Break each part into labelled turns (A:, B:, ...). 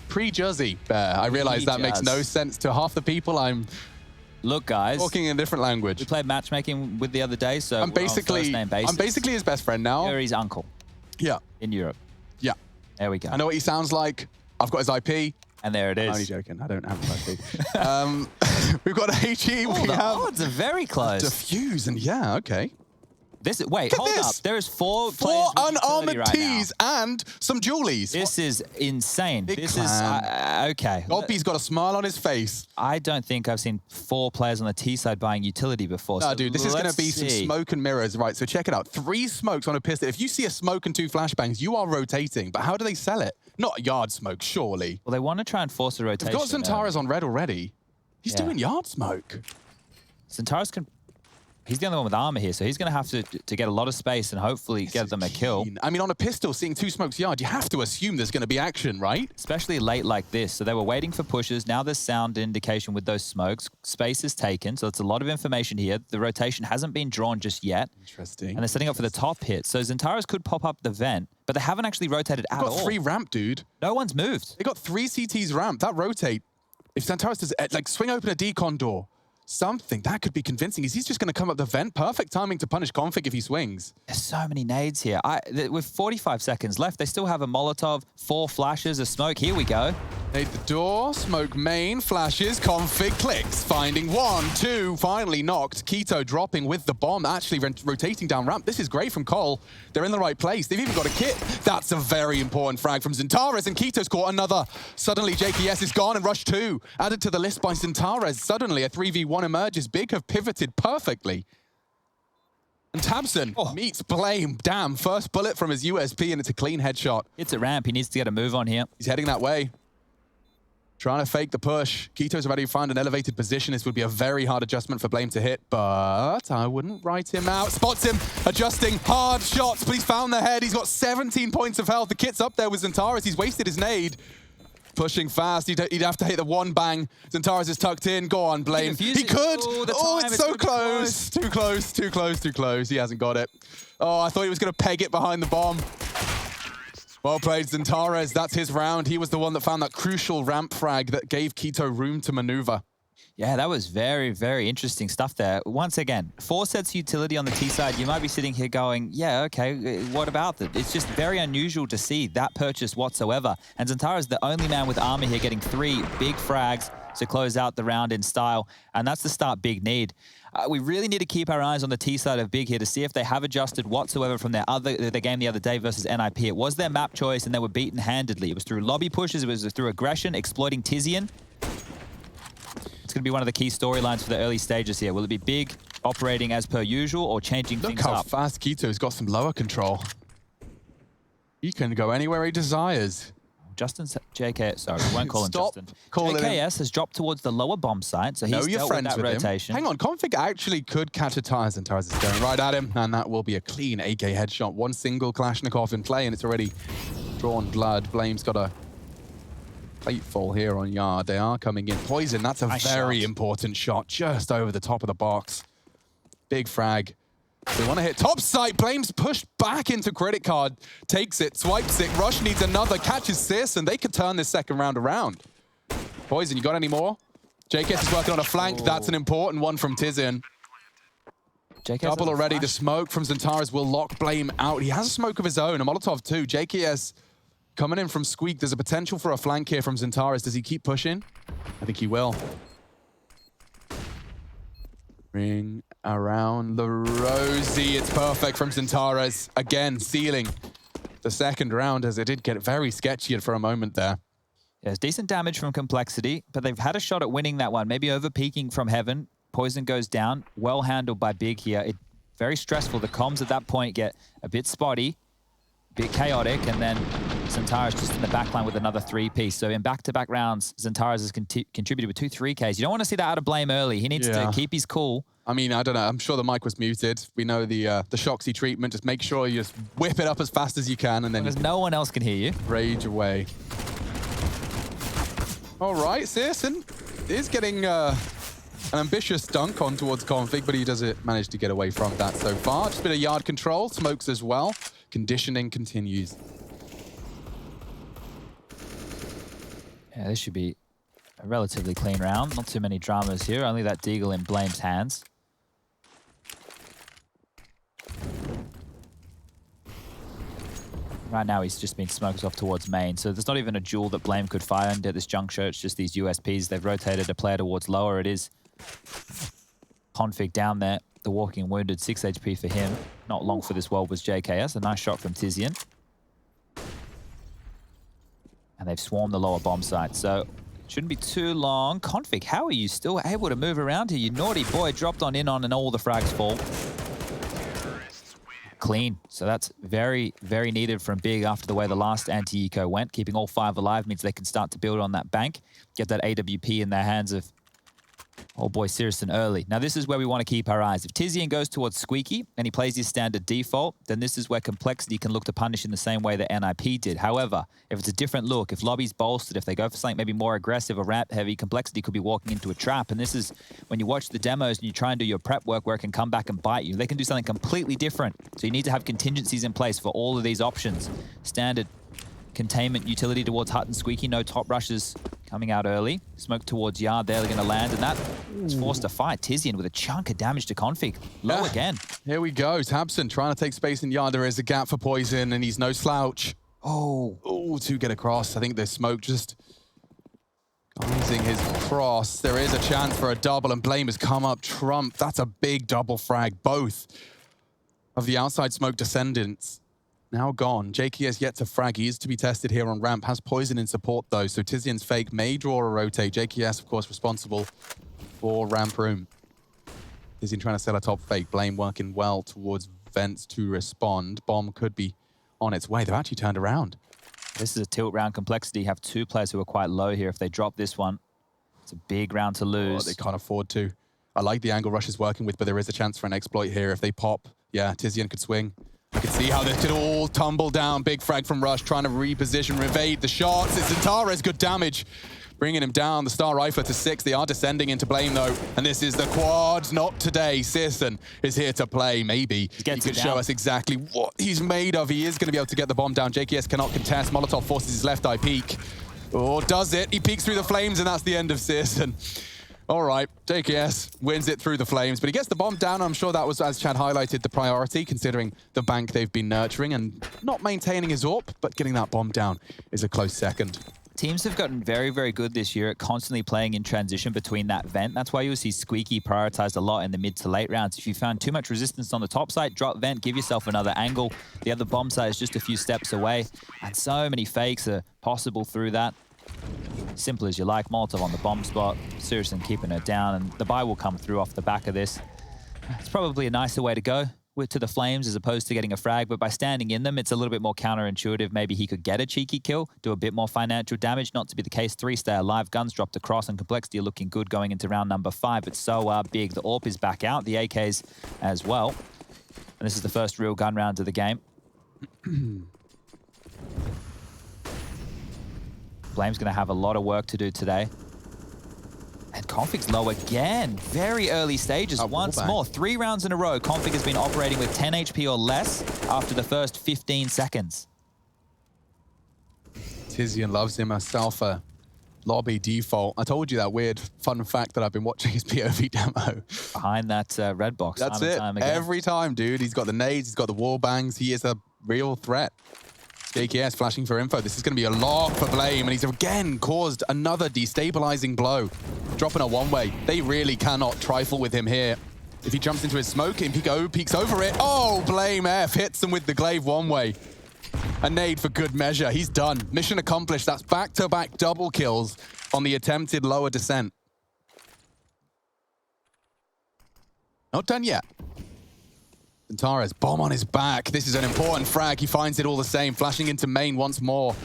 A: Pre-Juzzy. I realize that makes no sense to half the people. I'm
B: Look, guys,
A: talking in a different language.
B: We played matchmaking with the other day, so
A: I'm basically his best friend now.
B: You're his uncle.
A: Yeah.
B: In Europe.
A: Yeah.
B: There we go.
A: I know what he sounds like. I've got his IP.
B: And there it is.
A: I'm only joking. I don't have his IP. We've got HE.
B: Oh, the odds are very close.
A: Defuse, and yeah, okay.
B: Wait, hold up. There is four
A: unarmored T's and some Julies.
B: This is insane. This is okay.
A: Gobby's got a smile on his face.
B: I don't think I've seen 4 players on the T side buying utility before.
A: No, dude, this is going to be some smoke and mirrors. Right, so check it out. 3 smokes on a pistol. If you see a smoke and 2 flashbangs, you are rotating. But how do they sell it? Not yard smoke, surely.
B: Well, they want to try and force a rotation.
A: They've got Zentaras on red already. He's doing yard smoke.
B: Zentaras can... He's the only one with armor here, so he's going to have to get a lot of space and hopefully get them a kill.
A: I mean, on a pistol, seeing 2 smokes yard, you have to assume there's going to be action, right?
B: Especially late like this. So they were waiting for pushes. Now there's sound indication with those smokes. Space is taken, so it's a lot of information here. The rotation hasn't been drawn just yet.
A: Interesting.
B: And they're setting up for the top hit. So Zentaras could pop up the vent, but they haven't actually rotated at all.
A: They've got 3 ramp, dude.
B: No one's moved.
A: They got 3 CTs ramp. That rotate. If Zentaras does, like, swing open a decon door, something, that could be convincing. Is he just going to come up the vent? Perfect timing to punish Config if he swings.
B: There's so many nades here. With 45 seconds left, they still have a Molotov, 4 flashes, a smoke. Here we go.
A: Nade the door, smoke main, flashes, Config clicks. Finding 1, 2, finally knocked. Keto dropping with the bomb, actually rotating down ramp. This is great from Cole. They're in the right place. They've even got a kit. That's a very important frag from Zentaras, and Keto's caught another. Suddenly, JKS is gone, and Rush 2 added to the list by Zentaras. Suddenly, a 3v1 emerges. Big have pivoted perfectly. And Tabson meets Blame. Damn, first bullet from his USP, and it's a clean headshot.
B: It's a ramp. He needs to get a move on here.
A: He's heading that way. Trying to fake the push. Keto's about to find an elevated position. This would be a very hard adjustment for Blame to hit, but I wouldn't write him out. Spots him, adjusting, hard shots, but he's found the head. He's got 17 points of health. The kit's up there with Zentaras. He's wasted his nade. Pushing fast, he'd have to hit the 1 bang. Zentaras is tucked in. Go on, Blame. He could. Oh, it's so close. Too close, too close, too close. He hasn't got it. Oh, I thought he was going to peg it behind the bomb. Well played, Zentaras. That's his round. He was the one that found that crucial ramp frag that gave Keto room to maneuver.
B: Yeah, that was very, very interesting stuff there. Once again, 4 sets of utility on the T side. You might be sitting here going, yeah, okay, what about that? It's just very unusual to see that purchase whatsoever. And Zentaras is the only man with armor here getting 3 big frags to close out the round in style. And that's the start Big need. We really need to keep our eyes on the T side of Big here to see if they have adjusted whatsoever from their game the other day versus NIP. It was their map choice and they were beaten handedly. It was through lobby pushes, it was through aggression, exploiting Tizian. It's going to be one of the key storylines for the early stages here. Will it be Big operating as per usual or changing things up?
A: Look how fast Keto's got some lower control. He can go anywhere he desires.
B: Justin's JK, sorry, we won't call him Justin. JKS has dropped towards the lower bomb site, so he's dealt with that rotation.
A: Hang on, Config actually could catch a tire. Zentaras is going right at him, and that will be a clean AK headshot. 1 single Kalashnikov in play, and it's already drawn blood. Blame's got a plateful here on yard. They are coming in. Poison, that's a very important shot, just over the top of the box. Big frag. They want to hit top site. Blame's pushed back into credit card. Takes it, swipes it. Rush needs another. Catches Sis, and they could turn this second round around. Poison, you got any more? JKS is working on a flank. That's an important one from Tizian. Double already. The smoke from Zentaras will lock Blame out. He has a smoke of his own. A Molotov too. JKS coming in from Squeak. There's a potential for a flank here from Zentaras. Does he keep pushing? I think he will. Ring around the rosy. It's perfect from Zentaras. Again, sealing the second round as it did get very sketchy for a moment there.
B: Yes, decent damage from Complexity, but they've had a shot at winning that one. Maybe over-peaking from Heaven. Poison goes down. Well handled by Big here. Very stressful. The comms at that point get a bit spotty, a bit chaotic, and then Zentaras just in the backline with another 3-piece. So in back-to-back rounds, Zentaras has contributed with 2 3Ks. You don't want to see that out of Blame early. He needs to keep his cool.
A: I mean, I don't know. I'm sure the mic was muted. We know the Shoxy treatment. Just make sure you just whip it up as fast as you can, and then
B: because no one else can hear you.
A: Rage away. All right, Searson is getting an ambitious dunk on towards Config, but he doesn't manage to get away from that so far. Just a bit of yard control, smokes as well. Conditioning continues.
B: Yeah, this should be a relatively clean round. Not too many dramas here. Only that Deagle in Blame's hands. Right now, he's just been smoked off towards main. So there's not even a duel that Blame could fire into this juncture. It's just these USPs. They've rotated a player towards lower. It is Config down there. The walking wounded, 6 HP for him. Not long for this world was JKS. A nice shot from Tizian. And they've swarmed the lower bomb site. So shouldn't be too long. Config, how are you still able to move around here? You naughty boy, dropped on in on and all the frags fall. Clean. So that's very, very needed from Big after the way the last anti-eco went. Keeping all 5 alive means they can start to build on that bank. Get that AWP in their hands of old boy Sirison early. Now this is where we want to keep our eyes. If Tizian goes towards Squeaky and he plays his standard default, then this is where Complexity can look to punish in the same way that NIP did. However, if it's a different look, if lobby's bolstered, if they go for something maybe more aggressive or ramp heavy, Complexity could be walking into a trap. And this is when you watch the demos and you try and do your prep work where it can come back and bite you. They can do something completely different. So you need to have contingencies in place for all of these options. Standard containment utility towards Hut and Squeaky. No top rushes coming out early. Smoke towards Yard there. They're going to land, and that is forced to fight. Tizian with a chunk of damage to Config. Low again.
A: Here we go. Tabson trying to take space in Yard. There is a gap for Poison, and he's no slouch. Oh, to get across. I think the smoke just using his cross. There is a chance for a double, and Blame has come up trump. That's a big double frag. Both of the outside smoke descendants now gone. JKS yet to frag. He is to be tested here on ramp. Has Poison in support though, so Tizian's fake may draw a rotate. JKS, of course, responsible for ramp room. Tizian trying to sell a top fake. Blame working well towards vents to respond. Bomb could be on its way. They've actually turned around.
B: This is a tilt round. Complexity have 2 players who are quite low here. If they drop this one, it's a big round to lose.
A: They can't afford to. I like the angle Rush is working with, but there is a chance for an exploit here. If they pop, yeah, Tizian could swing. You can see how this could all tumble down. Big frag from Rush, trying to reposition, evade the shots. It's Antares, good damage. Bringing him down, the Star Rifler to 6. They are descending into Blame though. And this is the quad, not today. Sirson is here to play, maybe. He could show us exactly what he's made of. He is going to be able to get the bomb down. JKS cannot contest. Molotov forces his left eye peek. Oh, does it? He peeks through the flames and that's the end of Sirson. All right, JKS wins it through the flames, but he gets the bomb down. I'm sure that was, as Chad highlighted, the priority, considering the bank they've been nurturing and not maintaining his AWP, but getting that bomb down is a close second.
B: Teams have gotten very, very good this year at constantly playing in transition between that vent. That's why you'll see Squeaky prioritized a lot in the mid to late rounds. If you found too much resistance on the top side, drop vent, give yourself another angle. The other bomb side is just a few steps away, and so many fakes are possible through that. Simple as you like. Molotov on the bomb spot. Sirison keeping her down, and the buy will come through off the back of this. It's probably a nicer way to go to the flames as opposed to getting a frag, but by standing in them, it's a little bit more counterintuitive. Maybe he could get a cheeky kill, do a bit more financial damage. Not to be the case. 3 stay alive. Guns dropped across, and Complexity are looking good going into round number 5. It's so big. The AWP is back out. The AKs as well. And this is the first real gun round of the game. Blame's going to have a lot of work to do today. And Config's low again. Very early stages. Once more, 3 rounds in a row, Config has been operating with 10 HP or less after the first 15 seconds.
A: Tizian loves him herself a lobby default. I told you that weird fun fact that I've been watching his POV demo.
B: Behind that red box.
A: That's it.
B: Time again.
A: Every time, dude. He's got the nades, he's got the wall bangs. He is a real threat. JKS flashing for info. This is going to be a lock for Blame, and he's again caused another destabilizing blow. Dropping a one-way. They really cannot trifle with him here. If he jumps into his smoke, and peeks over it. Oh, Blame F hits him with the glaive one-way. A nade for good measure. He's done. Mission accomplished. That's back-to-back double kills on the attempted lower descent. Not done yet. Antares, bomb on his back. This is an important frag. He finds it all the same. Flashing into main once more.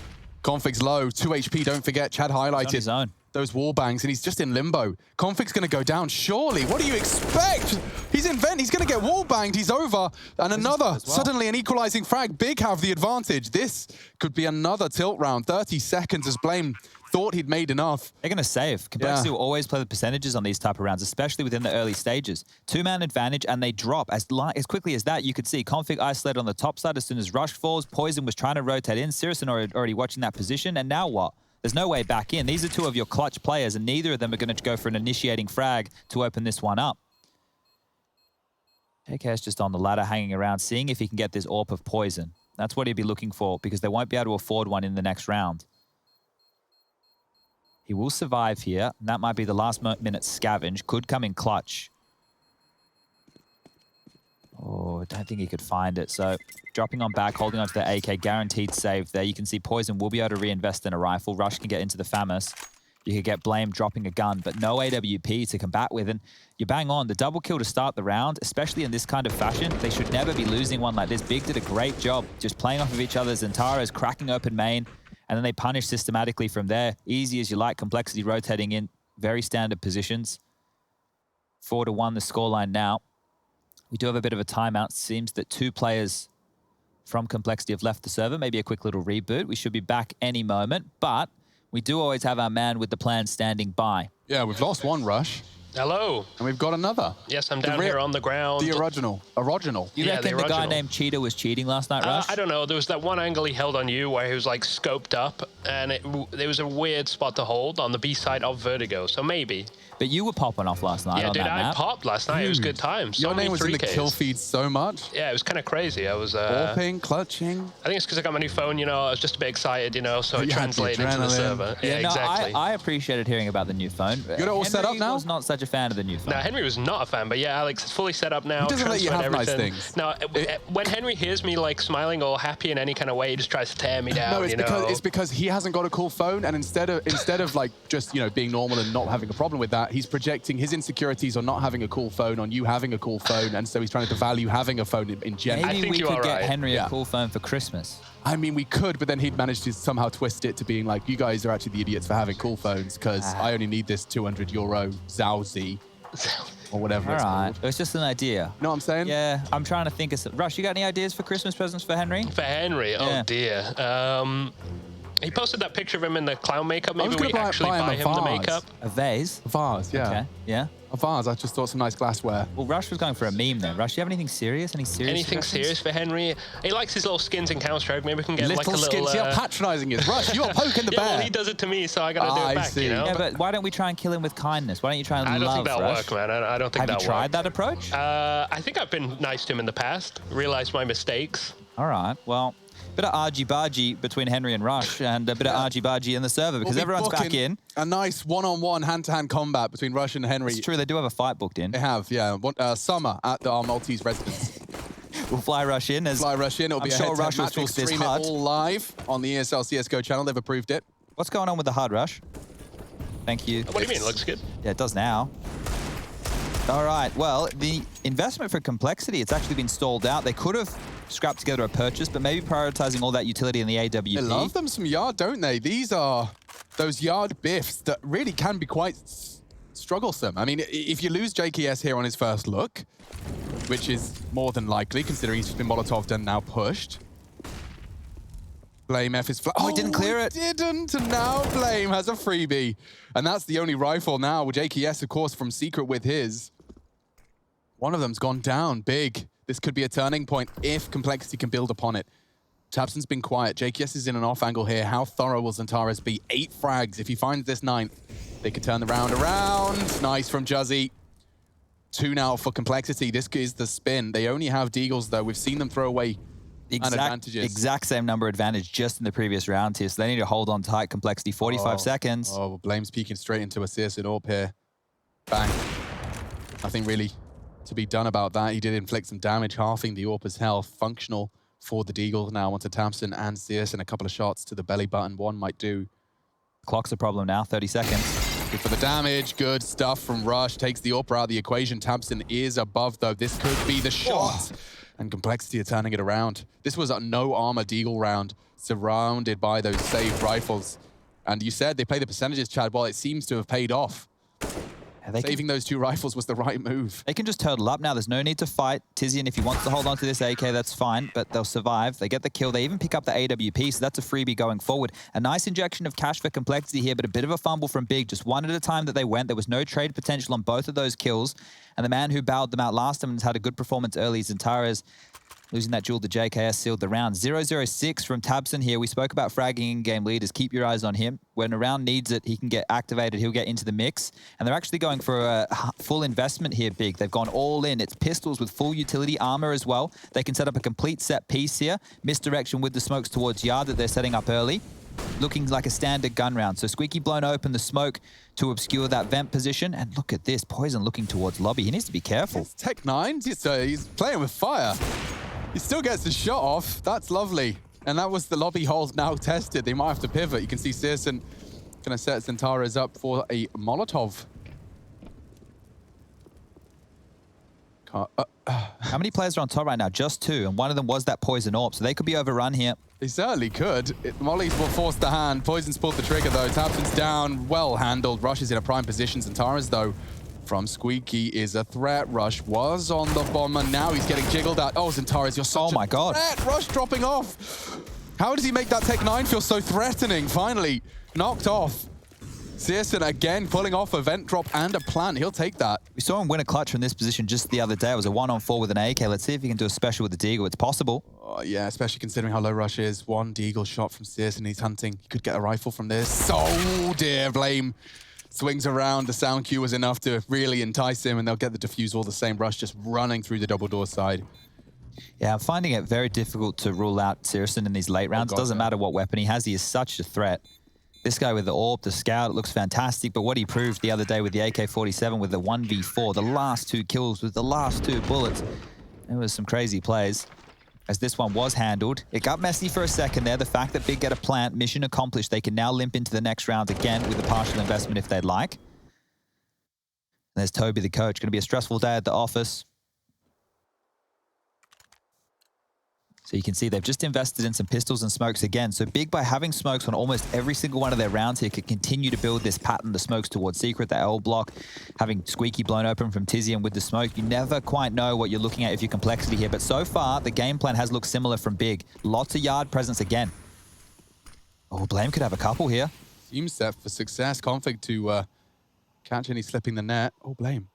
A: Config's low. 2 HP, don't forget. Chad highlighted those wall bangs, and he's just in limbo. Config's going to go down, surely. What do you expect? He's in vent. He's going to get wall banged. He's over. And another, suddenly an equalizing frag. Big have the advantage. This could be another tilt round. 30 seconds as Blame thought he'd made enough.
B: They're going to save. Complexity will always play the percentages on these type of rounds, especially within the early stages. 2-man advantage, and they drop as quickly as that. You could see Config isolated on the top side as soon as Rush falls. Poison was trying to rotate in. Sirison already watching that position, and now what? There's no way back in. These are two of your clutch players, and neither of them are going to go for an initiating frag to open this one up. JK's just on the ladder, hanging around, seeing if he can get this AWP of poison. That's what he'd be looking for, because they won't be able to afford one in the next round. He will survive here, and that might be the last minute scavenge. Could come in clutch. Oh, I don't think he could find it. So dropping on back, holding onto the AK, guaranteed save there. You can see Poison will be able to reinvest in a rifle. Rush can get into the FAMAS. You could get Blame dropping a gun, but no AWP to combat with. And you bang on. The double kill to start the round, especially in this kind of fashion, they should never be losing one like this. Big did a great job just playing off of each other. Zantara's cracking open main, and then they punish systematically from there. Easy as you like, Complexity rotating in. Very standard positions. 4-1 the scoreline now. We do have a bit of a timeout. Seems that 2 players from Complexity have left the server. Maybe a quick little reboot. We should be back any moment, but we do always have our man with the plan standing by.
A: Yeah, we've lost one Rush.
C: Hello.
A: And we've got another.
C: Yes, I'm down here on the ground.
A: The original.
B: You reckon the guy named Cheetah was cheating last night, Rush?
C: I don't know. There was that one angle he held on you where he was like scoped up, and there was a weird spot to hold on the B side of Vertigo, so maybe.
B: But you were popping off last night on that map.
C: I popped last night. It was good times.
A: Your name was in the kill feed so much.
C: Yeah, it was kind of crazy. I was...
A: Warping, clutching.
C: I think it's because I got my new phone, you know, I was just a bit excited, you know, so it translated into the server.
B: Yeah, no,
C: exactly.
B: I appreciated hearing about the new phone.
A: You're all set up now?
B: I was not such a fan of the new phone.
C: No, Henry was not a fan, but yeah, Alex is fully set up now.
A: He doesn't let you have nice things.
C: No, when Henry hears me like smiling or happy in any kind of way, he just tries to tear me down.
A: No, it's because he hasn't got a cool phone, and instead of like just being normal and not having a problem with that, he's projecting his insecurities on not having a cool phone on you having a cool phone, and so he's trying to devalue having a phone in general.
B: Maybe we could get Henry a cool phone for Christmas.
A: I mean, we could, but then he'd manage to somehow twist it to being like, you guys are actually the idiots for having cool phones because I only need this €200 Zowzi or whatever it's called.
B: It was just an idea.
A: You know what I'm saying?
B: Yeah, I'm trying to think of some. Rush, you got any ideas for Christmas presents for Henry?
C: For Henry? Oh, dear. He posted that picture of him in the clown makeup. Maybe we actually buy him the makeup.
B: A vase?
A: A vase, yeah.
B: Okay, yeah.
A: A vase. I just thought some nice glassware.
B: Well, Rush was going for a meme there. Rush, do you have anything serious?
C: Anything serious for Henry? He likes his little skins in Counter-Strike. Maybe we can get like a little...
A: skins. See how patronising he is. Rush, you're poking the bear.
C: Well, he does it to me, so I got to do it back, you know?
B: Yeah, but why don't we try and kill him with kindness? Why don't you try and love,
C: I don't think that'll
B: Rush?
C: work, man. I don't think that'll work.
B: Have you tried that approach?
C: I think I've been nice to him in the past. Realized my mistakes.
B: All right, well... Bit of argy-bargy between Henry and Rush, and a bit of argy-bargy in the server because everyone's back in.
A: A nice one-on-one, hand-to-hand combat between Rush and Henry.
B: It's true, they do have a fight booked in.
A: They have, yeah. Summer at our Maltese residence.
B: We'll fly Rush in. It'll
A: be a
B: sure Rush will
A: match. We'll
B: fix this
A: stream it
B: HUD.
A: all live on the ESL CSGO channel. They've approved it.
B: What's going on with the HUD, Rush? Thank you.
C: What do you mean? It looks good.
B: Yeah, it does now. All right, well, the investment for Complexity, it's actually been stalled out. They could have scrapped together a purchase, but maybe prioritizing all that utility in the AWP.
A: They love them some yard, don't they? These are those yard biffs that really can be quite strugglesome. I mean, if you lose JKS here on his first look, which is more than likely, considering he's been Molotov'd and now pushed. Blame F is flat.
B: Oh, he didn't clear it.
A: Didn't, and now Blame has a freebie. And that's the only rifle now. With JKS, of course, from Secret with his. One of them's gone down big. This could be a turning point if Complexity can build upon it. tabseN's been quiet. JKS is in an off angle here. How thorough will Zantara's be? 8 frags. If he finds this 9th, they could turn the round around. Nice from Juzzy. 2 now for Complexity. This is the spin. They only have Deagles, though. We've seen them throw away advantages.
B: Exact same number advantage just in the previous round here, so they need to hold on tight. Complexity, 45 seconds.
A: Oh, Blame's peeking straight into a CS and AWP here. Bang. Nothing really to be done about that. He did inflict some damage, halving the AWP's health. Functional for the Deagle now onto tabseN and CS, and a couple of shots to the belly button. One might do.
B: Clock's a problem now, 30 seconds.
A: Good for the damage. Good stuff from Rush. Takes the AWP out of the equation. tabseN is above, though. This could be the shot. And Complexity are turning it around. This was a no armor Deagle round, surrounded by those saved rifles. And you said they play the percentages, Chad. Well, it seems to have paid off. Saving those 2 rifles was the right move.
B: They can just turtle up now. There's no need to fight. Tizian, if he wants to hold on to this AK, that's fine, but they'll survive. They get the kill. They even pick up the AWP, so that's a freebie going forward. A nice injection of cash for Complexity here, but a bit of a fumble from Big. Just one at a time that they went. There was no trade potential on both of those kills. And the man who bowed them out last time and has had a good performance early, Zantara's Losing that duel to JKS sealed the round. 0-0-6 from Tabson here. We spoke about fragging in-game leaders. Keep your eyes on him. When a round needs it, he can get activated. He'll get into the mix. And they're actually going for a full investment here, Big. They've gone all in. It's pistols with full utility armor as well. They can set up a complete set piece here. Misdirection with the smokes towards Yard that they're setting up early. Looking like a standard gun round. So Squeaky blown open the smoke to obscure that vent position. And look at this. Poison looking towards lobby. He needs to be careful.
A: It's Tech 9. He's playing with fire. He still gets the shot off. That's lovely. And that was the lobby hold now tested. They might have to pivot. You can see Searson going to set Zentaras up for a Molotov.
B: How many players are on top right now? Just 2. And one of them was that Poison Orb. So they could be overrun here.
A: They certainly could. Molly's will force the hand. Poison's pulled the trigger, though. Tabson's down. Well handled. Rush is in a prime position. Zentaras, though, from Squeaky is a threat. Rush was on the bomber. Now he's getting jiggled at. Oh, Zentaras, you're such
B: my God.
A: threat. Rush dropping off. How does he make that Tech 9 feel so threatening? Finally knocked off. Searson again pulling off a vent drop and a plant. He'll take that.
B: We saw him win a clutch from this position just the other day. It was a 1-on-4 with an AK. Let's see if he can do a special with the Deagle. It's possible.
A: Oh, yeah, especially considering how low Rush is. One Deagle shot from Searson. He's hunting. He could get a rifle from this. Oh, dear. Blame swings around. The sound cue was enough to really entice him, and they'll get the defuse all the same. Rush just running through the double door side.
B: Yeah, I'm finding it very difficult to rule out Searson in these late rounds. It doesn't matter what weapon he has. He is such a threat. This guy with the AWP, the Scout, it looks fantastic, but what he proved the other day with the AK-47 with the 1v4, the last 2 kills with the last 2 bullets, it was some crazy plays. As this one was handled, it got messy for a second there. The fact that Big get a plant, mission accomplished. They can now limp into the next round again with a partial investment if they'd like. And there's Toby, the coach. Going to be a stressful day at the office. So you can see they've just invested in some pistols and smokes again. So Big, by having smokes on almost every single one of their rounds here, could continue to build this pattern, the smokes towards Secret, the L block, having Squeaky blown open from Tizian with the smoke. You never quite know what you're looking at if you're complexity here. But so far, the game plan has looked similar from Big. Lots of yard presence again. Oh, Blame could have a couple here.
A: Seems set for success. Config to catch any slipping the net. Oh, Blame.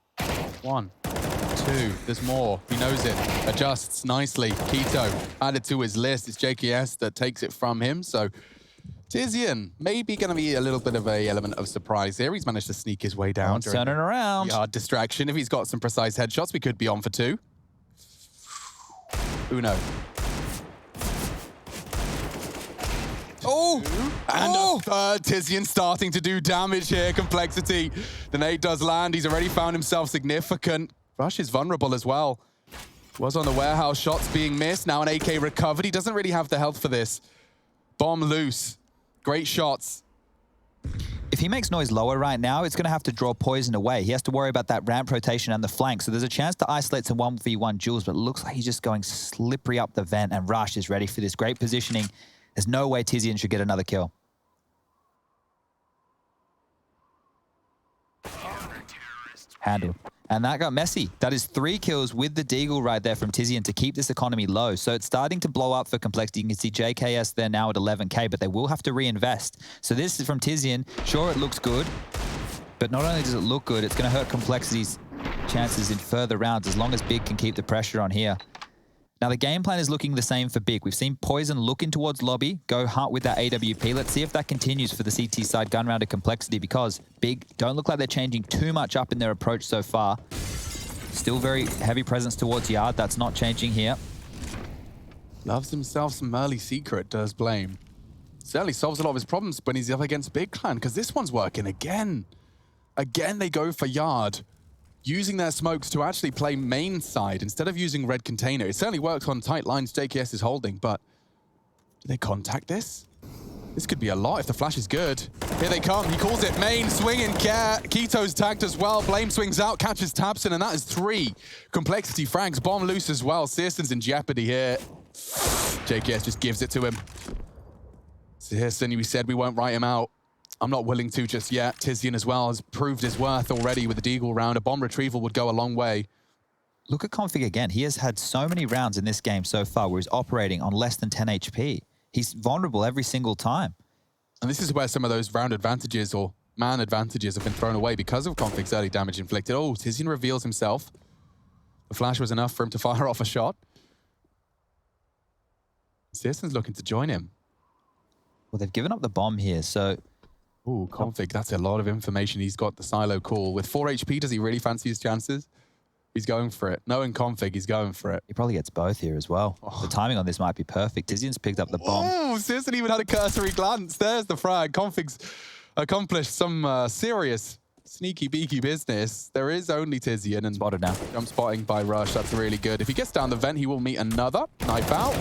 A: 1, 2. There's more. He knows it. Adjusts nicely. Keto added to his list. It's JKS that takes it from him. So Tizian maybe going to be a little bit of a element of surprise here. He's managed to sneak his way down.
B: Turning around.
A: Yard distraction. If he's got some precise headshots, we could be on for 2. Uno. Oh! And a third. Tizian starting to do damage here. Complexity. The nade does land. He's already found himself significant. Rush is vulnerable as well. Was on the warehouse. Shots being missed. Now an AK recovered. He doesn't really have the health for this. Bomb loose. Great shots.
B: If he makes noise lower right now, it's going to have to draw Poison away. He has to worry about that ramp rotation and the flank. So there's a chance to isolate some 1v1 duels, but it looks like he's just going slippery up the vent, and Rush is ready for this great positioning. There's no way Tizian should get another kill. Handled. And that got messy. That is 3 kills with the Deagle right there from Tizian to keep this economy low. So it's starting to blow up for Complexity. You can see JKS there now at 11k, but they will have to reinvest. So this is from Tizian. Sure, it looks good, but not only does it look good, it's going to hurt Complexity's chances in further rounds as long as Big can keep the pressure on here. Now, the game plan is looking the same for Big. We've seen Poison looking towards lobby, go hunt with that AWP. Let's see if that continues for the CT side gun round of Complexity, because Big don't look like they're changing too much up in their approach so far. Still very heavy presence towards Yard. That's not changing here.
A: Loves himself some early Secret, does Blame. Certainly solves a lot of his problems when he's up against Big Clan, because this one's working again. Again, they go for Yard, using their smokes to actually play main side instead of using red container. It certainly works on tight lines JKS is holding, but do they contact this? This could be a lot if the flash is good. Here they come. He calls it main, swinging. Keto's tagged as well. Blame swings out, catches Tabson, and that is 3. Complexity frags, bomb loose as well. Searson's in jeopardy here. JKS just gives it to him. Searson, we said we won't write him out. I'm not willing to just yet. Tizian as well has proved his worth already with the Deagle round. A bomb retrieval would go a long way.
B: Look at Config again. He has had so many rounds in this game so far where he's operating on less than 10 HP. He's vulnerable every single time.
A: And this is where some of those round advantages or man advantages have been thrown away because of Config's early damage inflicted. Oh, Tizian reveals himself. The flash was enough for him to fire off a shot. Searson's looking to join him.
B: Well, they've given up the bomb here, so...
A: Ooh, Config, that's a lot of information. He's got the silo call. With 4 HP, does he really fancy his chances? He's going for it. Knowing Config, he's going for it.
B: He probably gets both here as well. The timing on this might be perfect. Tizian's picked up the bomb.
A: Oh, Searson even had a cursory glance. There's the frag. Config's accomplished some serious sneaky beaky business. There is only Tizian and
B: Spotted now.
A: jump spotting by Rush. That's really good. If he gets down the vent, he will meet another. Knife out.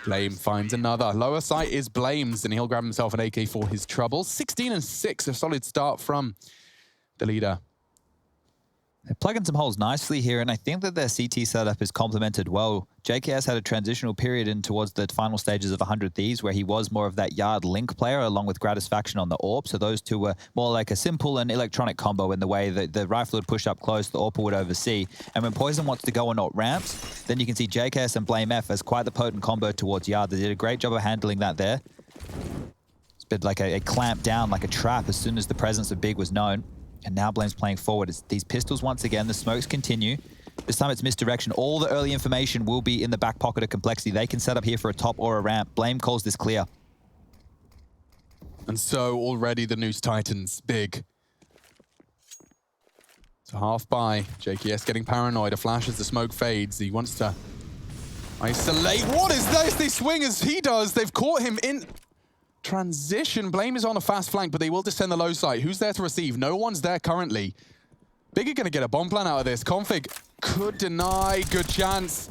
A: Blame finds another. Lower sight is Blame's, and he'll grab himself an AK for his troubles. 16 and 6, a solid start from the leader.
B: They're plugging some holes nicely here, and I think that their CT setup is complemented well. JKS had a transitional period in towards the final stages of 100 Thieves, where he was more of that yard link player, along with Gratisfaction on the AWP. So those two were more like a simple and electronic combo in the way that the rifle would push up close, the AWP would oversee. And when Poison wants to go on AWP ramps, then you can see JKS and Blame F as quite the potent combo towards yard. They did a great job of handling that there. It's been like a clamp down, like a trap, as soon as the presence of Big was known. And now Blame's playing forward. It's these pistols once again. The smokes continue. This time it's misdirection. All the early information will be in the back pocket of Complexity. They can set up here for a top or a ramp. Blame calls this clear.
A: And so already the Noose Titans, Big. So half by. JKS getting paranoid. A flash as the smoke fades. He wants to isolate. What is this? They swing as he does. They've caught him in transition. Blame is on a fast flank, but they will descend the low site. Who's there to receive? No one's there currently. Big are going to get a bomb plan out of this. Config could deny. Good chance.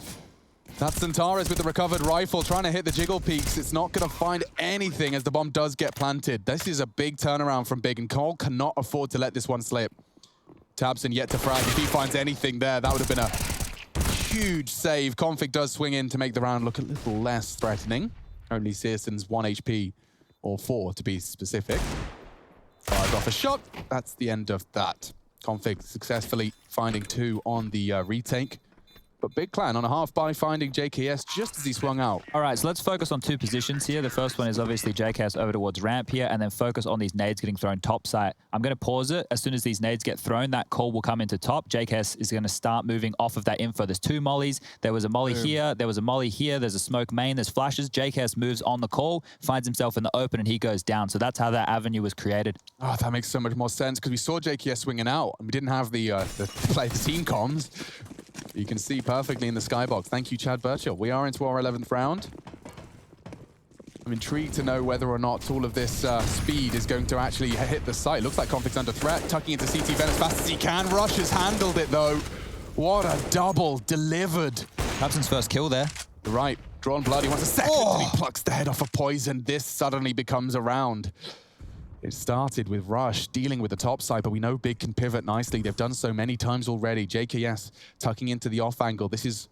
A: That's Centaurus with the recovered rifle trying to hit the jiggle peaks. It's not going to find anything as the bomb does get planted. This is a big turnaround from Big, and Cole cannot afford to let this one slip. Tabson yet to frag. If he finds anything there, that would have been a huge save. Config does swing in to make the round look a little less threatening. Only Searson's 1 HP. Or 4 to be specific. Fired off a shot. That's the end of that. Config successfully finding 2 on the retake. But Big Clan on a half by finding JKS just as he swung out.
B: All right, so let's focus on 2 positions here. The first one is obviously JKS over towards ramp here, and then focus on these nades getting thrown top site. I'm going to pause it. As soon as these nades get thrown, that call will come into top. JKS is going to start moving off of that info. There's 2 mollies. There was a molly here. There was a molly here. There's a smoke main. There's flashes. JKS moves on the call, finds himself in the open, and he goes down. So that's how that avenue was created.
A: Oh, that makes so much more sense because we saw JKS swinging out, and we didn't have the team comms. You can see perfectly in the skybox. Thank you, Chad Burchill. We are into our 11th round. I'm intrigued to know whether or not all of this speed is going to actually hit the site. Looks like Config's under threat, tucking into CT Ven as fast as he can. Rush has handled it, though. What a double delivered.
B: Hubson's first kill there.
A: You're right. Drawn blood. He wants a second, and he plucks the head off of Poison. This suddenly becomes a round. It started with Rush dealing with the top side, but we know Big can pivot nicely. They've done so many times already. JKS tucking into the off angle. This is,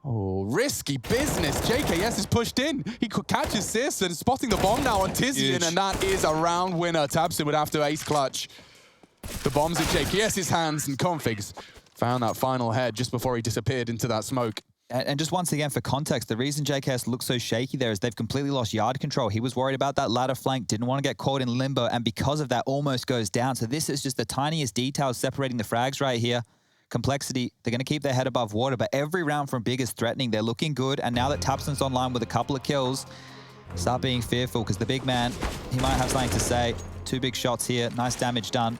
A: risky business. JKS is pushed in. He catches Searson, spotting the bomb now on Tizian, and that is a round winner. Tabson would have to ace clutch. The bomb's in JKS's hands, and Configs found that final head just before he disappeared into that smoke.
B: And just once again, for context, the reason JKS looks so shaky there is they've completely lost yard control. He was worried about that ladder flank, didn't want to get caught in limbo, and because of that, almost goes down. So this is just the tiniest details separating the frags right here. Complexity, they're going to keep their head above water, but every round from Big is threatening. They're looking good, and now that Tabson's online with a couple of kills, start being fearful, because the big man, he might have something to say. 2 big shots here, nice damage done.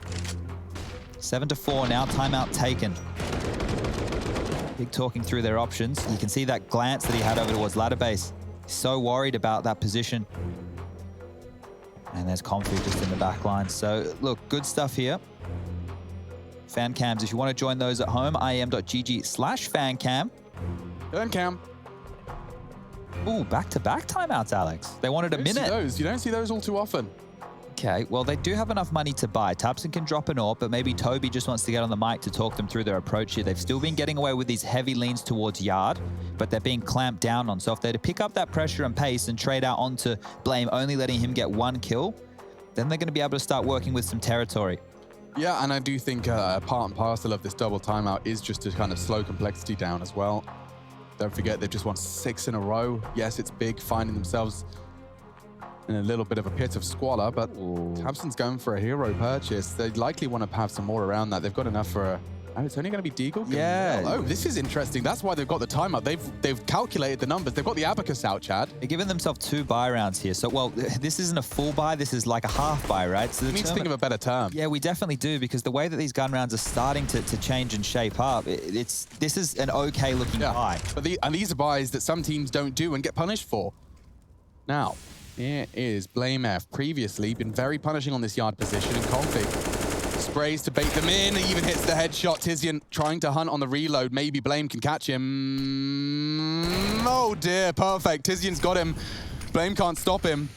B: 7-4 now, timeout taken. Big talking through their options. You can see that glance that he had over towards ladder base. He's so worried about that position. And there's Config just in the back line. So look, good stuff here. Fan cams, if you want to join those at home, IEM.gg/fancam.
A: Fancam.
B: Ooh, back-to-back timeouts, Alex. They wanted a minute.
A: You don't see those all too often.
B: Okay, well, they do have enough money to buy. Tabson can drop an AWP, but maybe Toby just wants to get on the mic to talk them through their approach here. They've still been getting away with these heavy leans towards yard, but they're being clamped down on. So if they're to pick up that pressure and pace and trade out onto Blame, only letting him get 1 kill, then they're going to be able to start working with some territory.
A: Yeah, and I do think part and parcel of this double timeout is just to kind of slow Complexity down as well. Don't forget, they've just won 6 in a row. Yes, it's Big finding themselves in a little bit of a pit of squalor, but Tabson's going for a hero purchase. They likely want to have some more around that. They've got enough for Oh, it's only going to be Deagle?
B: Yeah.
A: Oh, this is interesting. That's why they've got the timeout. They've calculated the numbers. They've got the abacus out, Chad.
B: They're giving themselves 2 buy rounds here. So, well, this isn't a full buy. This is like a half buy, right? So
A: We need to think of a better term.
B: Yeah, we definitely do, because the way that these gun rounds are starting to change and shape up, this is an okay looking buy.
A: But these are buys that some teams don't do and get punished for. Now, here is Blame F. Previously been very punishing on this yard position in config. Sprays to bait them in, he even hits the headshot. Tizian trying to hunt on the reload. Maybe Blame can catch him. Oh dear, perfect. Tizian's got him. Blame can't stop him.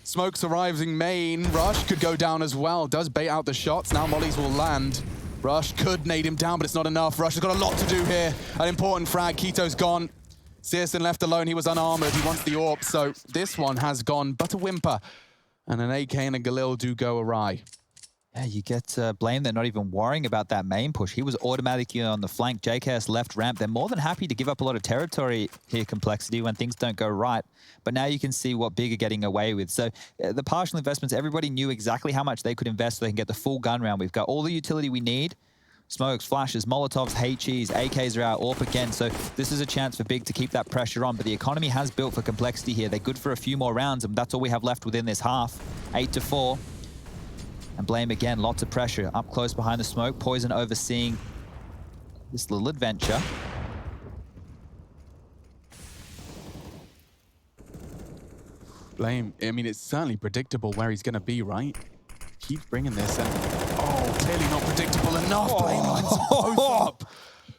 A: Smoke's arriving main. Rush could go down as well. Does bait out the shots. Now mollies will land. Rush could nade him down, but it's not enough. Rush has got a lot to do here. An important frag. Keto's gone. Searson left alone. He was unarmored. He wants the AWP. So this one has gone but a whimper. And an AK and a Galil do go awry.
B: Yeah, you get Blame. They're not even worrying about that main push. He was automatically on the flank. JKS left ramp. They're more than happy to give up a lot of territory here, Complexity, when things don't go right. But now you can see what Big are getting away with. So the partial investments, everybody knew exactly how much they could invest so they can get the full gun round. We've got all the utility we need. Smokes, flashes, Molotovs, HEs, AKs are out, AWP again. So this is a chance for Big to keep that pressure on. But the economy has built for Complexity here. They're good for a few more rounds, and that's all we have left within this half. 8-4. And Blame again, lots of pressure. Up close behind the smoke. Poison overseeing this little adventure.
A: Blame, I mean, it's certainly predictable where he's going to be, right? Keeps bringing this and... Oh, clearly not predictable enough. Blame lines both up.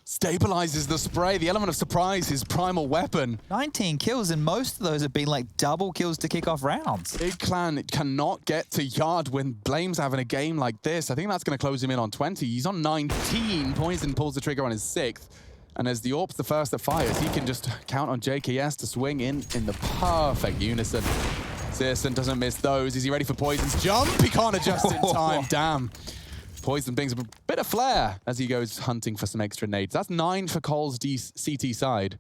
A: Stabilizes the spray. The element of surprise, his primal weapon.
B: 19 kills, and most of those have been like double kills to kick off rounds.
A: Big Clan cannot get to yard when Blame's having a game like this. I think that's going to close him in on 20. He's on 19. Poison pulls the trigger on his 6th. And as the AWP's the first that fires, he can just count on JKS to swing in the perfect unison. Searson doesn't miss those. Is he ready for Poison's jump? He can't adjust in time. Damn. Poison brings a bit of flair as he goes hunting for some extra nades. That's 9 for Cole's CT side.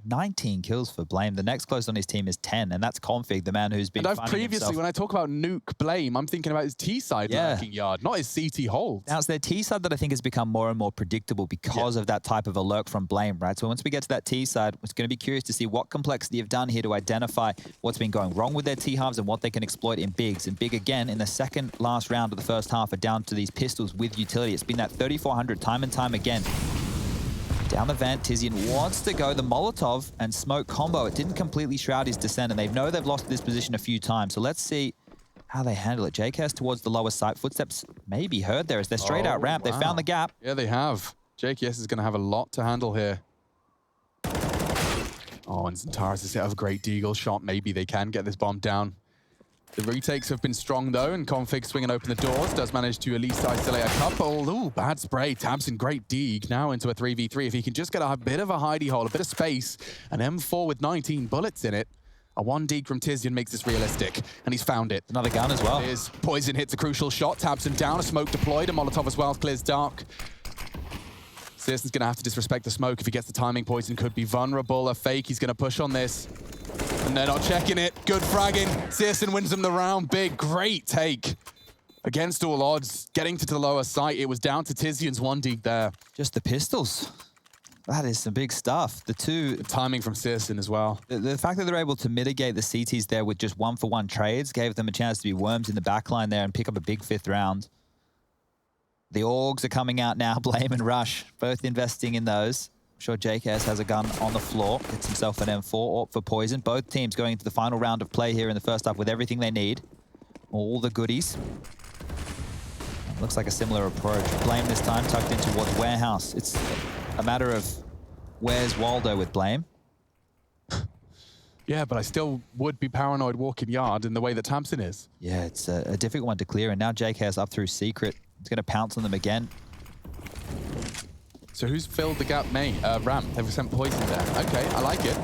B: 19 kills for Blame. The next close on his team is 10, and that's Config, the man who's been
A: And I've
B: finding
A: previously,
B: himself.
A: when I talk about Nuke Blame, I'm thinking about his T side lurking yard, not his CT hold.
B: Now, it's their T side that I think has become more and more predictable because of that type of a lurk from Blame, right? So once we get to that T side, it's going to be curious to see what Complexity have done here to identify what's been going wrong with their T halves and what they can exploit in Bigs. And Big, again, in the second last round of the first half, are down to these pistols with utility. It's been that 3400 time and time again. Down the vent, Tizian wants to go the Molotov and smoke combo. It didn't completely shroud his descent, and they know they've lost this position a few times. So let's see how they handle it. JKS towards the lower site. Footsteps may be heard there as they're straight out ramp. Wow. They found the gap.
A: Yeah, they have. JKS is going to have a lot to handle here. Oh, and Zentaris is have a great deagle shot. Maybe they can get this bomb down. The retakes have been strong, though, and Config swinging open the doors. Does manage to at least isolate a couple. Ooh, bad spray. Tabson, great deeg. Now into a 3v3. If he can just get a bit of a hidey hole, a bit of space, an M4 with 19 bullets in it, a 1 deeg from Tizian makes this realistic, and he's found it.
B: Another gun as well.
A: Here's Poison hits a crucial shot. Tabson down, a smoke deployed, a Molotov as well, clears dark. Searson's going to have to disrespect the smoke. If he gets the timing, Poison could be vulnerable. A fake, he's going to push on this. And they're not checking it. Good fragging. Searson wins them the round. Big, great take. Against all odds, getting to the lower site. It was down to Tizian's 1 deeg there.
B: Just the pistols. That is some big stuff. The
A: timing from Searson as well.
B: The fact that they're able to mitigate the CTs there with just 1-for-1 trades gave them a chance to be worms in the backline there and pick up a big 5th round. The Orgs are coming out now, Blame and Rush, both investing in those. I'm sure JKS has a gun on the floor, gets himself an M4 or for Poison. Both teams going into the final round of play here in the first half with everything they need. All the goodies. Looks like a similar approach. Blame this time tucked in towards Warehouse. It's a matter of where's Waldo with Blame.
A: Yeah, but I still would be paranoid walking yard in the way that Tabson is.
B: Yeah, it's a difficult one to clear, and now JKS up through Secret. It's going to pounce on them again.
A: So who's filled the gap, ramp? They've sent Poison there. Okay, I like it.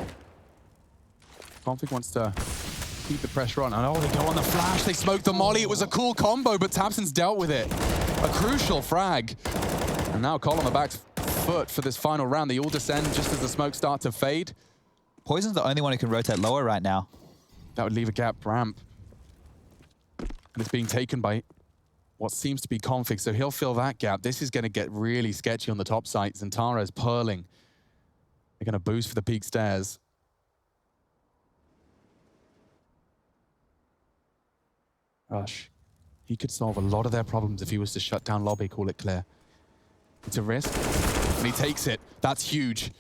A: Config wants to keep the pressure on. And oh, they go on the flash. They smoke the molly. It was a cool combo, but Tabson's dealt with it. A crucial frag. And now Cole on the back foot for this final round. They all descend just as the smoke starts to fade.
B: Poison's the only one who can rotate lower right now.
A: That would leave a gap ramp. And it's being taken by what seems to be config, so he'll fill that gap. This is going to get really sketchy on the top site. Zantara's purling. They're going to boost for the peak stairs. Rush. He could solve a lot of their problems if he was to shut down lobby, call it clear. It's a risk, and he takes it. That's huge.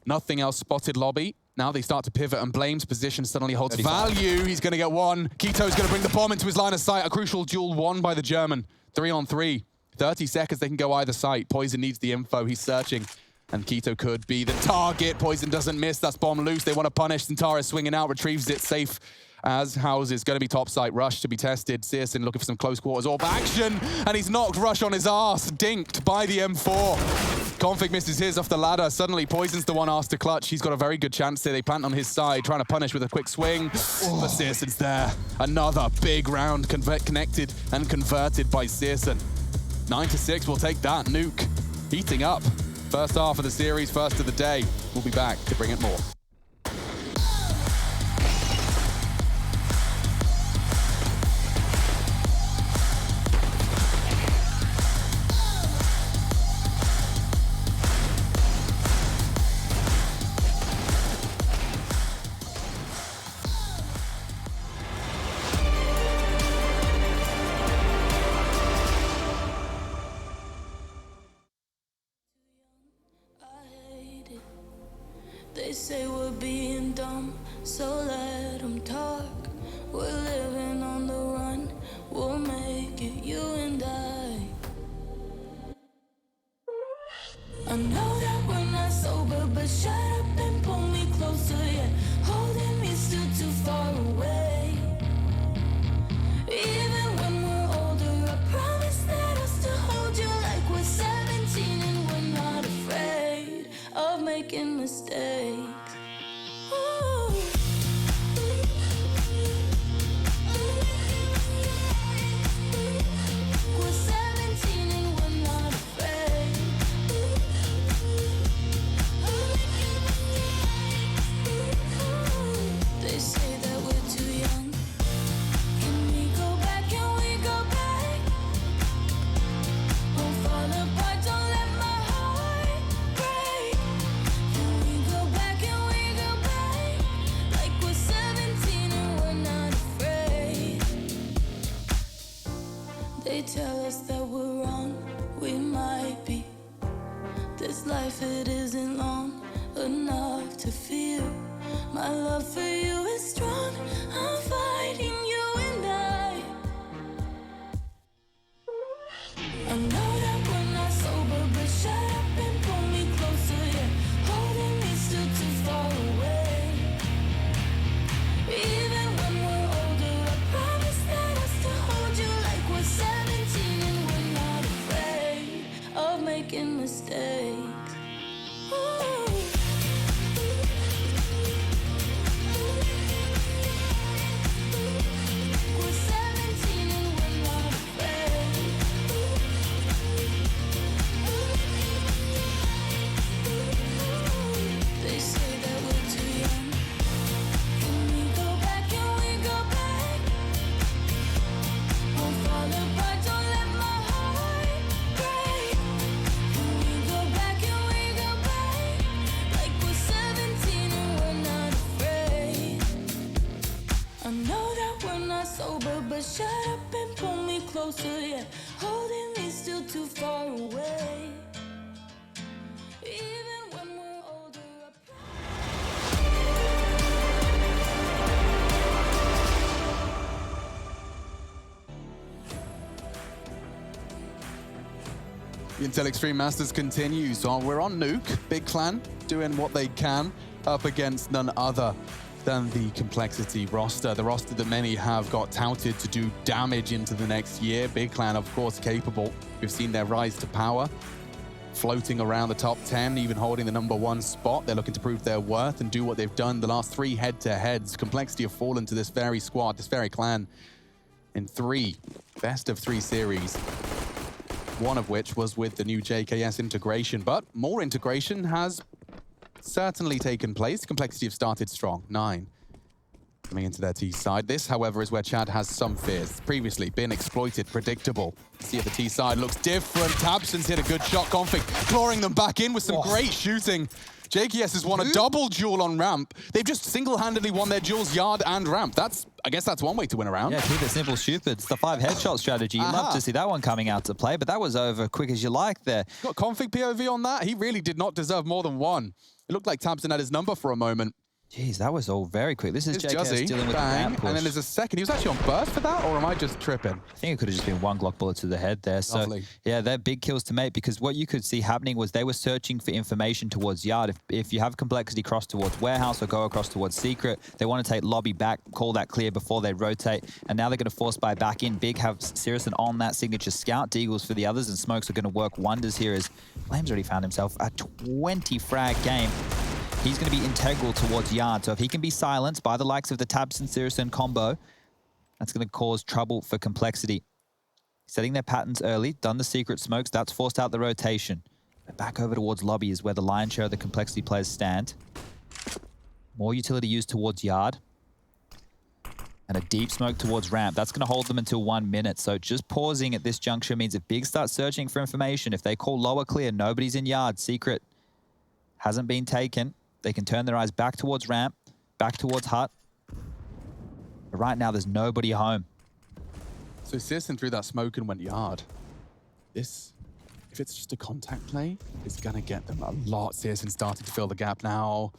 A: Nothing else spotted lobby. Now they start to pivot, and Blame's position suddenly holds value. He's going to get one. Kito's going to bring the bomb into his line of sight. A crucial duel won by the German. 3-on-3. 30 seconds, they can go either side. Poison needs the info. He's searching. And Kito could be the target. Poison doesn't miss. That's bomb loose. They want to punish. Zantara swinging out, retrieves it safe as Houses. Going to be top site. Rush to be tested. Searson looking for some close quarters orb action. And he's knocked Rush on his arse. Dinked by the M4. Config misses his off the ladder. Suddenly, Poison's the one asked to clutch. He's got a very good chance here. They plant on his side, trying to punish with a quick swing. But Searson's there. Another big round connected and converted by Searson. 9-6, we'll take that. Nuke heating up. First half of the series, first of the day. We'll be back to bring it more.
D: They say we're being dumb, so let them talk. We're living on the run, we'll make it, you and I know that we're not sober, but shut up and pull me closer, yeah. Holding me still too far away. Even when we're older, I promise that I'll still hold you like we're 17 and we're not afraid of making mistakes. Ooh. We're 17 and we're not afraid. They say that we're too young. Can we go back? Can we go back? Won't fall apart, don't let my heart break. Can we go back? Can we go back? Like we're 17 and we're not afraid. They tell us that we're wrong, we might be. This life, it isn't long enough to feel. My love for you is strong, I'm fighting you and I know that we're not sober, but shut up and pull me closer, yeah. Holding me still too far away. Even when we're older, I promise that I'll still hold you like we're 17 and we're not afraid of making mistakes. Ooh. We're 17 and we're not afraid. They say that we're too young. Can we go back? Can we go back? Won't fall apart, don't let my heart break. Can we go back? Can we go back? Like we're 17 and we're not afraid. I know that we're not sober, but shut up and pull me closer, yeah. Holding me still too far away. Even when we're older,
A: The Intel Extreme Masters continues. So we're on Nuke. Big clan doing what they can up against none other than the Complexity roster. The roster that many have got touted to do damage into the next year. Big clan, of course, capable. We've seen their rise to power, floating around the top 10, even holding the #1 spot. They're looking to prove their worth and do what they've done the last 3 head-to-heads. Complexity have fallen to this very squad, this very clan, in 3 best-of-3 series. One of which was with the new JKS integration, but more integration has certainly taken place. Complexity have started strong, 9. coming into their T side. This, however, is where Chad has some fears. Previously been exploited, predictable. See if the T side looks different. Tabson's hit a good shot. Config clawing them back in with some great shooting. JKS has won a double duel on ramp. They've just single-handedly won their duels yard and ramp. I guess that's one way to win a round.
B: Yeah, keep it simple, stupid. It's the 5 headshot strategy. You'd love to see that one coming out to play, but that was over quick as you like there.
A: Got Config POV on that. He really did not deserve more than one. It looked like Tabson had his number for a moment.
B: Jeez, that was all very quick. This is
A: Here's
B: JKS
A: Juzzy,
B: dealing with the
A: bang,
B: ramp push.
A: and then there's a second. He was actually on burst for that, or am I just tripping?
B: I think it could have just been one Glock bullet to the head there. So,
A: Lovely.
B: yeah, they're big kills to make because what you could see happening was they were searching for information towards yard. If you have complexity cross towards warehouse or go across towards secret, they want to take lobby back, call that clear before they rotate. And now they're going to force buy back in. Big have Sirison on that signature scout. Deagles for the others, and Smokes are going to work wonders here as Flames already found himself a 20 frag game. He's going to be integral towards yard. So if he can be silenced by the likes of the Tabs and Sirison combo, that's going to cause trouble for complexity. Setting their patterns early, done the secret smokes, that's forced out the rotation. Back over towards lobby is where the lion's share of the complexity players stand. More utility used towards yard. And a deep smoke towards ramp. That's going to hold them until 1 minute. So just pausing at this juncture means if Big starts searching for information, if they call lower clear, nobody's in yard, secret hasn't been taken, they can turn their eyes back towards ramp, back towards hut. But right now, there's nobody home.
A: So Sirison threw that smoke and went yard. This, if it's just a contact play, it's going to get them a lot. Sirison started to fill the gap now.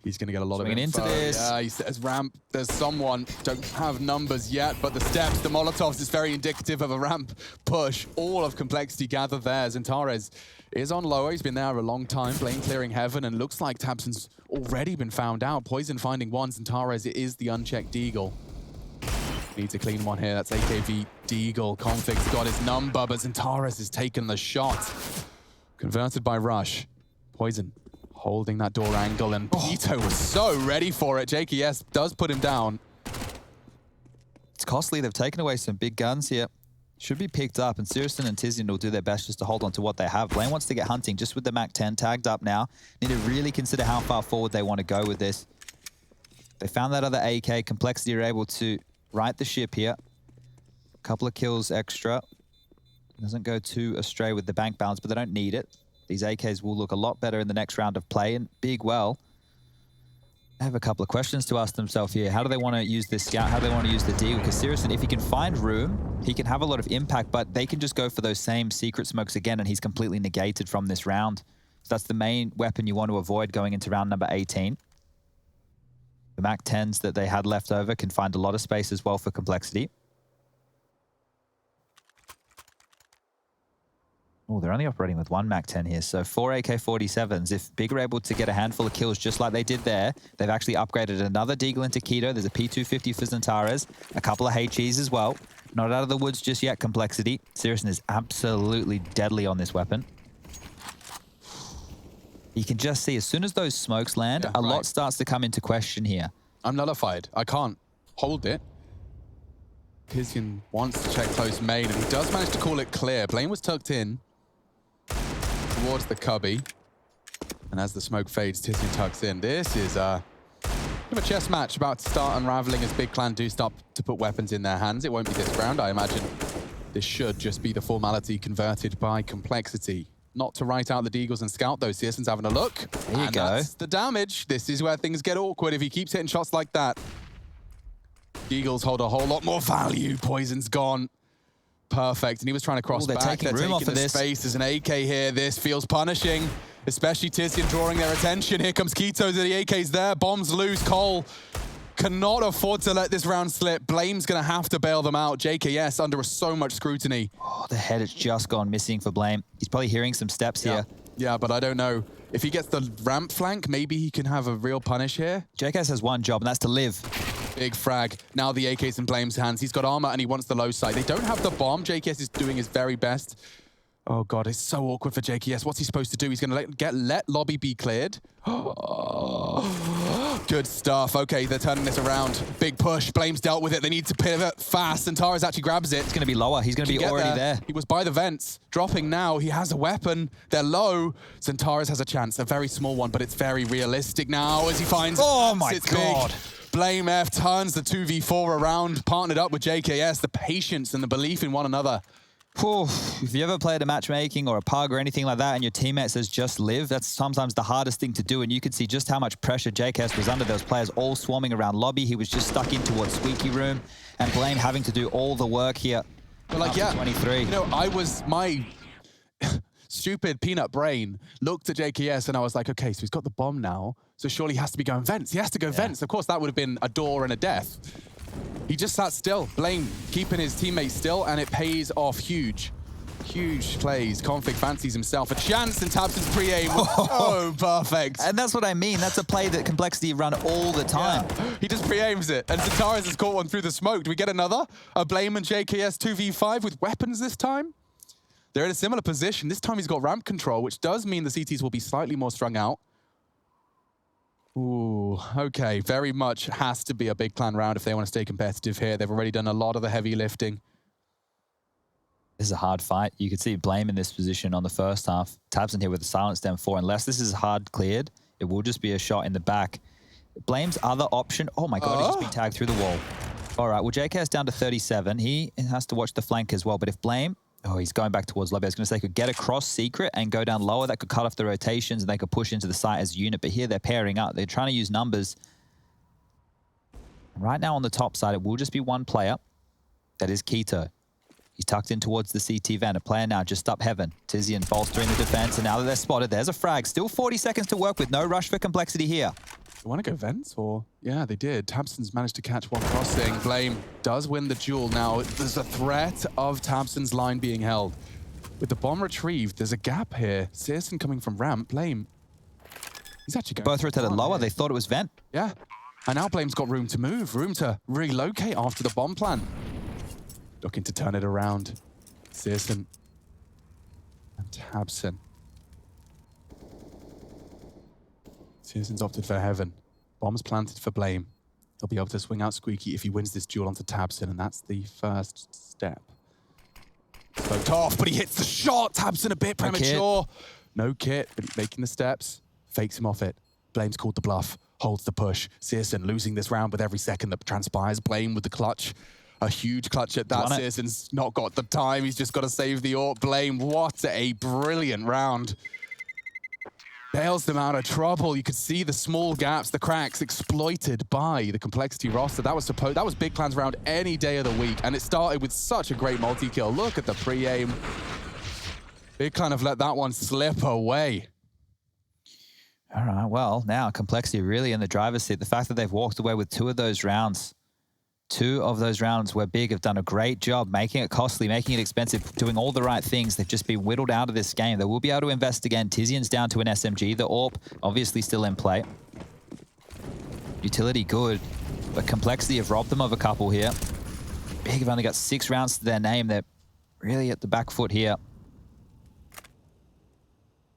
A: He's going to get a lot
B: Swinging
A: of info.
B: into this.
A: Yeah, he says ramp. There's someone. Don't have numbers yet, but the steps, the Molotovs is very indicative of a ramp push. All of complexity gathered there. Antares is on lower. He's been there a long time, blame clearing heaven, and looks like Tabson's already been found out. Poison finding one. Antares is the unchecked Deagle. Needs a clean one here. That's AKV Deagle. Config's got his number, but Antares has taken the shot. Converted by Rush. Poison holding that door angle, and Pito was so ready for it. JKS does put him down.
B: It's costly. They've taken away some big guns here. Should be picked up, and Sirison and Tizian will do their best just to hold on to what they have. Blaine wants to get hunting just with the MAC-10 tagged up now. Need to really consider how far forward they want to go with this. They found that other AK. Complexity are able to right the ship here. A couple of kills extra. Doesn't go too astray with the bank balance, but they don't need it. These AKs will look a lot better in the next round of play, and Big, well, they have a couple of questions to ask themselves here. How do they want to use this scout? How do they want to use the deal? Because Sirison, if he can find room, he can have a lot of impact, but they can just go for those same secret smokes again, and he's completely negated from this round. So that's the main weapon you want to avoid going into round number 18. The MAC-10s that they had left over can find a lot of space as well for complexity. Oh, they're only operating with one MAC-10 here, so 4 AK-47s. If Big are able to get a handful of kills just like they did there, they've actually upgraded another Deagle into Keto. There's a P250 for Zantares, a couple of HEs as well. Not out of the woods just yet, complexity. Sirison is absolutely deadly on this weapon. You can just see, as soon as those smokes land, a lot starts to come into question here.
A: I'm nullified. I can't hold it. Tizian wants to check close main, and he does manage to call it clear. Blaine was tucked in towards the cubby, and as the smoke fades, Tizian tucks in. This is a bit of a chess match about to start unraveling as Big Clan do start to put weapons in their hands. It won't be this round, I imagine. This should just be the formality converted by complexity. Not to write out the Deagles and scout, though. Searson's having a look.
B: There you go.
A: That's the damage. This is where things get awkward if he keeps hitting shots like that. Deagles hold a whole lot more value. Poison's gone. Perfect. And he was trying to cross
B: they're
A: back.
B: taking room off of this.
A: Space. There's an AK here. This feels punishing, especially Tizian drawing their attention. Here comes Keto. The AK's there. Bombs loose. Cole cannot afford to let this round slip. Blame's going to have to bail them out. JKS under so much scrutiny.
B: Oh, the head has just gone missing for Blame. He's probably hearing some steps here.
A: Yeah, but I don't know. If he gets the ramp flank, maybe he can have a real punish here.
B: JKS has one job, and that's to live.
A: Big frag. Now the AK's in Blame's hands. He's got armor and he wants the low side. They don't have the bomb. JKS is doing his very best. Oh God, it's so awkward for JKS. What's he supposed to do? He's going to let lobby be cleared. Good stuff. Okay, they're turning this around. Big push. Blame's dealt with it. They need to pivot fast. Centaurus actually grabs it.
B: It's going to be lower. He's going to be already there.
A: He was by the vents. Dropping now. He has a weapon. They're low. Centaurus has a chance. A very small one, but it's very realistic now as he finds...
B: Oh my
A: it's
B: God.
A: Big. Blame F turns the 2v4 around, partnered up with JKS. The patience and the belief in one another.
B: Whew. If you ever played a matchmaking or a pug or anything like that and your teammate says just live, that's sometimes the hardest thing to do, and you could see just how much pressure JKS was under. Those players all swarming around lobby. He was just stuck in towards Squeaky Room, and Blame having to do all the work here.
A: But like, yeah,
B: 23.
A: You know, my stupid peanut brain looked at JKS and I was like, okay, so he's got the bomb now, so surely he has to be going vents. He has to go vents. Of course, that would have been a door and a death. He just sat still. Blame keeping his teammates still, and it pays off huge. Huge plays. Config fancies himself a chance, and Tabson's pre-aim was so perfect.
B: And that's what I mean. That's a play that Complexity run all the time.
A: Yeah. He just pre-aims it, and Centaurus has caught one through the smoke. Do we get another? A Blame and JKS 2v5 with weapons this time? They're in a similar position. This time he's got ramp control, which does mean the CTs will be slightly more strung out. Ooh, okay. Very much has to be a big plan round if they want to stay competitive here. They've already done a lot of the heavy lifting.
B: This is a hard fight. You could see Blame in this position on the first half. Tabson here with the silenced M4. Unless this is hard cleared, it will just be a shot in the back. Blame's other option... Oh my God, he's just been tagged through the wall. All right, well, JK's down to 37. He has to watch the flank as well. But if Blame... Oh, he's going back towards lobby. I was going to say, could get across secret and go down lower. That could cut off the rotations and they could push into the site as a unit. But here they're pairing up. They're trying to use numbers. Right now on the top side, it will just be one player. That is Keto. He's tucked in towards the CT van. A player now just up heaven. Tizian bolstering the defense. And now that they're spotted, there's a frag. Still 40 seconds to work with. No rush for Complexity here.
A: You want to go vents, or? Yeah, they did. Tabson's managed to catch one crossing. Blame does win the duel. Now, there's a threat of Tabson's line being held. With the bomb retrieved, there's a gap here. Searson coming from ramp. Blame. He's actually going...
B: Both rotated lower. They thought it was vent.
A: Yeah. And now Blame's got room to move, room to relocate after the bomb plan. Looking to turn it around. Searson and Tabson. Searson's opted for heaven. Bomb's planted for Blame. He'll be able to swing out Squeaky if he wins this duel onto Tabson, and that's the first step. Smoked off, but he hits the shot. Tabson a bit premature. No kit, but he's making the steps. Fakes him off it. Blame's called the bluff. Holds the push. Searson losing this round with every second that transpires. Blame with the clutch. A huge clutch at that. Searson's not got the time. He's just got to save the AWP. Blame, what a brilliant round. Bails them out of trouble. You could see the small gaps, the cracks exploited by the Complexity roster. That was Big Plans round any day of the week, and it started with such a great multi-kill. Look at the pre-aim. Big Clan have let that one slip away.
B: All right, well, now Complexity really in the driver's seat. The fact that they've walked away with two of those rounds where Big have done a great job making it costly, making it expensive, doing all the right things. They've just been whittled out of this game. They will be able to invest again. Tizian's down to an SMG. The AWP obviously still in play. Utility good, but Complexity have robbed them of a couple here. Big have only got 6 rounds to their name. They're really at the back foot here.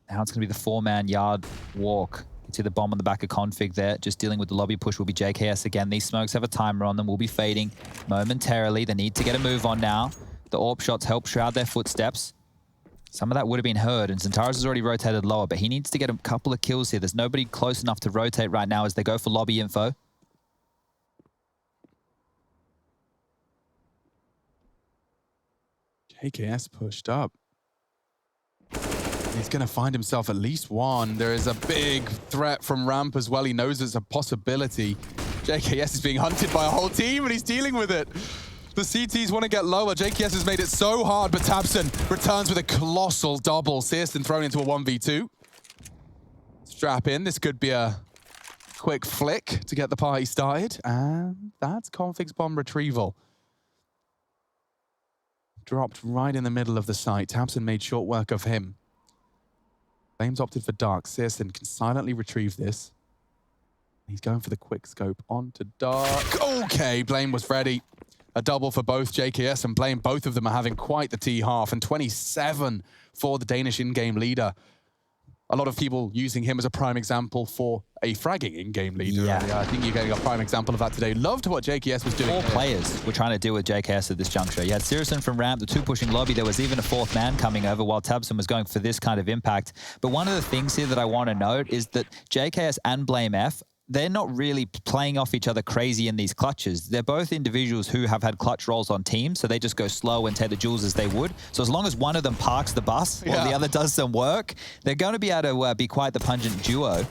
B: Now it's going to be the 4-man yard walk. You see the bomb on the back of Config there. Just dealing with the lobby push will be JKS again. These smokes have a timer on them. Will be fading momentarily. They need to get a move on now. The AWP shots help shroud their footsteps. Some of that would have been heard, and Centaurus has already rotated lower, but he needs to get a couple of kills here. There's nobody close enough to rotate right now as they go for lobby info.
A: JKS pushed up. He's going to find himself at least one. There is a big threat from ramp as well. He knows it's a possibility. JKS is being hunted by a whole team, and he's dealing with it. The CTs want to get lower. JKS has made it so hard, but Tabson returns with a colossal double. Searson thrown into a 1v2. Strap in. This could be a quick flick to get the party started. And that's Config's bomb retrieval. Dropped right in the middle of the site. Tabson made short work of him. Flames opted for dark. Searson can silently retrieve this. He's going for the quick scope onto dark. Okay, Blame was ready. A double for both JKS and Blame. Both of them are having quite the T half, and 27 for the Danish in-game leader. a lot of people using him as a prime example for a fragging in-game leader.
B: Yeah.
A: I think you're getting a prime example of that today. Loved what JKS was doing.
B: Four
A: here.
B: players were trying to deal with JKS at this juncture. You had Sirison from ramp, the two pushing lobby. There was even a fourth man coming over while Tabson was going for this kind of impact. But one of the things here that I want to note is that JKS and Blame F, they're not really playing off each other crazy in these clutches. They're both individuals who have had clutch roles on teams, so they just go slow and take the jewels as they would. So as long as one of them parks the bus while the other does some work, they're going to be able to be quite the pungent duo.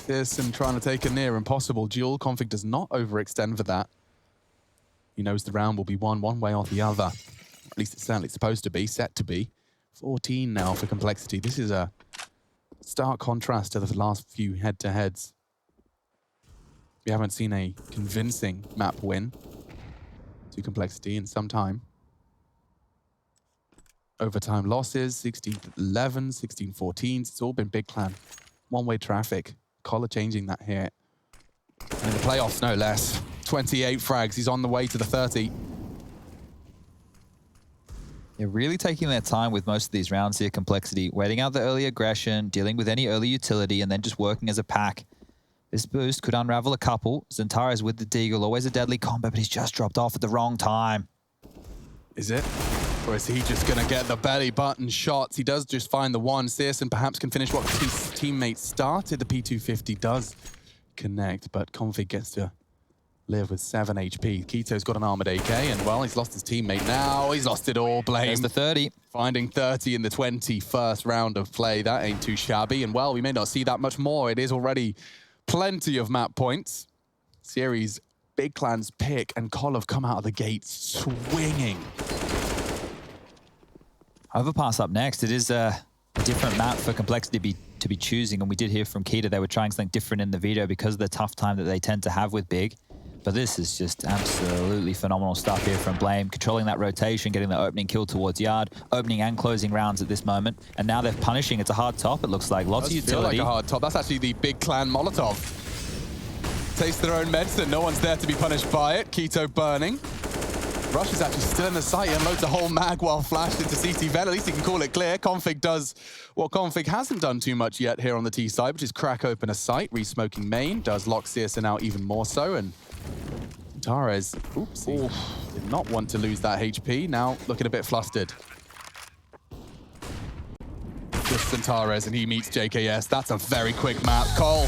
A: Pearson trying to take a near impossible duel. Config does not overextend for that. He knows the round will be won one way or the other. At least it's certainly supposed to be, set to be. 14 now for Complexity. This is a stark contrast to the last few head-to-heads. We haven't seen a convincing map win to Complexity in some time. Overtime losses, 16-11, 16-14. It's all been big clan. One-way traffic. Collar changing that here. And in the playoffs, no less. 28 frags. He's on the way to the 30.
B: They're really taking their time with most of these rounds here, Complexity. Waiting out the early aggression, dealing with any early utility, and then just working as a pack. This boost could unravel a couple. Zentara's with the Deagle, always a deadly combo, but he's just dropped off at the wrong time.
A: Is it? Or is he just going to get the belly button shots? He does just find the one. Searson perhaps can finish what his teammate started. The P250 does connect, but Config gets to live with 7 HP. Keto's got an armored AK, and well, he's lost his teammate now. He's lost it all. Blame.
B: There's the 30.
A: Finding 30 in the 21st round of play. That ain't too shabby. And well, we may not see that much more. It is already plenty of map points. Series big clans pick, and Kol have come out of the gates swinging.
B: Overpass up next. It is a different map for Complexity to be choosing, and we did hear from Keita they were trying something different in the video because of the tough time that they tend to have with Big. But this is just absolutely phenomenal stuff here from Blame, controlling that rotation, getting the opening kill towards Yard, opening and closing rounds at this moment, and now they're punishing. It's a hard top, it looks like. Lots of utility.
A: Feel like a hard top. That's actually the big clan Molotov. Taste their own medicine. No one's there to be punished by it. Keto burning. Rush is actually still in the site. He unloads a whole mag while flashed into CT Ven. At least he can call it clear. Config does what Config hasn't done too much yet here on the T side, which is crack open a site. Re-smoking main does lock Searson out even more so. And Torres, did not want to lose that HP. Now looking a bit flustered. Just Centares, and he meets JKS. That's a very quick map. Cole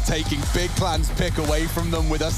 A: taking big clan's pick away from them with a